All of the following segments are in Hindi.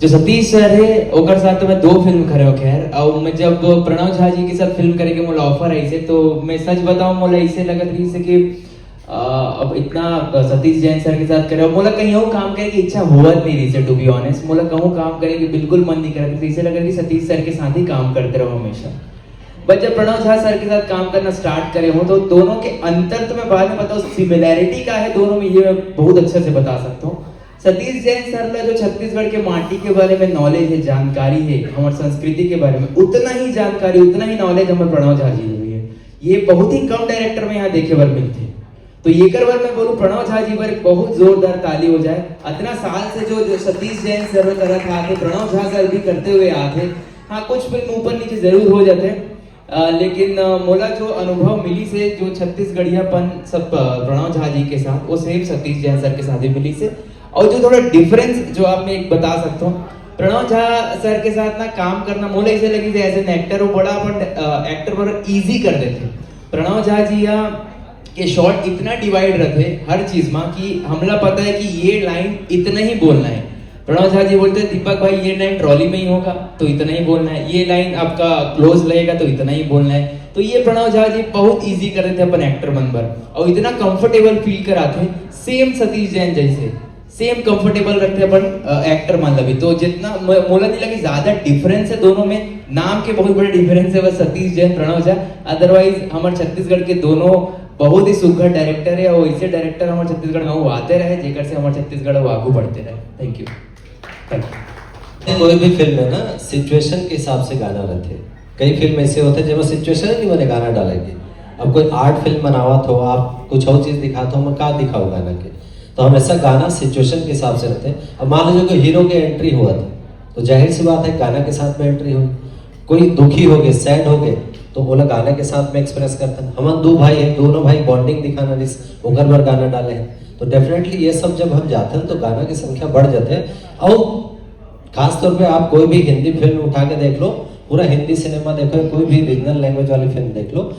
जो सतीश सर है ओकर साथ तो मैं 2 फिल्म करे हो खैर, और मैं जब प्रणव झा जी के साथ फिल्म करे के मोला ऑफर आई से, तो मैं सच बताऊं मोला इसे लगत रही से कि अब इतना सतीश जैन सर के साथ करे, मोला कहीं और काम करे की इच्छा हुआ नहीं रही से, टू बी ऑनेस्ट मोला कहूँ काम करे की बिल्कुल मन नहीं करता, इसे लगा कि सतीश सर के साथ ही काम करते रहो हमेशा। बट जब प्रणव झा सर के साथ काम करना स्टार्ट करे हो तो दोनों के अंतर तो मैं बाद में बताऊँ, सिमिलैरिटी का है दोनों में ये मैं बहुत अच्छे से बता सकता हूँ। सतीश जैन सर ने जो छत्तीसगढ़ के माटी के बारे में नॉलेज है, जानकारी है, हमारे संस्कृति के बारे में उतना ही जानकारी, उतना ही नॉलेज हमारे प्रणव झा जी हुई है। ये बहुत ही कम डायरेक्टर में यहाँ देखे बार मिलते। तो ये कर बार मैं बोलूँ प्रणव झा जी पर बहुत जोरदार ताली हो जाए। इतना साल से जो सतीश जैन सर कर रहा था, प्रणव झा सर भी करते हुए आते। हाँ, कुछ फिल्म ऊपर नीचे जरूर हो जाते, लेकिन मोला जो अनुभव मिली से, जो छत्तीसगढ़ियापन सब प्रणव झा जी के साथ, वो सेम सतीश जैन सर के साथ ही मिली से। और जो थोड़ा डिफरेंस जो आप मैं एक बता सकता हूँ, प्रणव झा सर के साथ ना काम करना मोला इसे लगी एज एन एक्टर वो बड़ा अपन एक्टर बड़ा इजी कर देते। प्रणव झा जी के शॉट इतना डिवाइड रहते हर चीज में कि हमला पता है कि ये लाइन इतना ही बोलना है। प्रणव झा जी बोलते हैं दीपक भाई ये लाइन ट्रॉली में ही होगा तो इतना ही बोलना है, ये लाइन आपका क्लोज लगेगा तो इतना ही बोलना है। तो ये प्रणव झा जी बहुत इजी कर देते अपन एक्टर बनकर, और इतना कंफर्टेबल फील कराते सेम सतीश जैन जैसे, सेम कंफर्टेबल रखते अपन एक्टर मतलब भी। तो जितना मोला नहीं लगी ज्यादा डिफरेंस है दोनों में, नाम के बहुत बड़े डिफरेंस है बस सतीश जैन प्रणव झा। अदरवाइज हमारे छत्तीसगढ़ के दोनों बहुत ही सुघर डायरेक्टर है, और ऐसे डायरेक्टर हमारे छत्तीसगढ़ में आते रहे जेकर से हमारे छत्तीसगढ़ आगू बढ़ते रहे। Thank you. कोई भी फिल्म है ना, सिचुएशन के हिसाब से गाना रहते। कई फिल्म ऐसे होते हैं जब सिचुएशन नहीं बने गाना डालेंगे। अब कोई आर्ट फिल्म बनावत हो, आप कुछ और चीज दिखाते हो, मैं क्या दिखाऊँ गाना के, तो हमेशा गाना सिचुएशन के हिसाब से रहते हैं। अब मान लीजिए कोई हीरो की एंट्री हुआ था तो जाहिर सी बात है गाना के साथ में एंट्री होगी। कोई दुखी हो गए, सैड हो गए, तो बोला गाना के साथ में एक्सप्रेस करता है। हम 2 भाई हैं, दोनों भाई बॉन्डिंग दिखाना जिस ओकर पर गाना डाले हैं, तो डेफिनेटली ये सब जब हम जाते हैं तो गाना की संख्या बढ़ जाते हैं। और खासतौर पे आप कोई भी हिंदी फिल्म उठा के देख लो, पूरा हिंदी सिनेमा देखो, कोई भी रीजनल लैंग्वेज वाली फिल्म देख लो,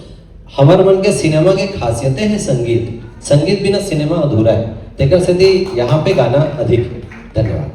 हमारे मन के सिनेमा की खासियतें हैं संगीत। संगीत बिना सिनेमा अधूरा है, लेकिन यहाँ पे गाना अधिक है। धन्यवाद।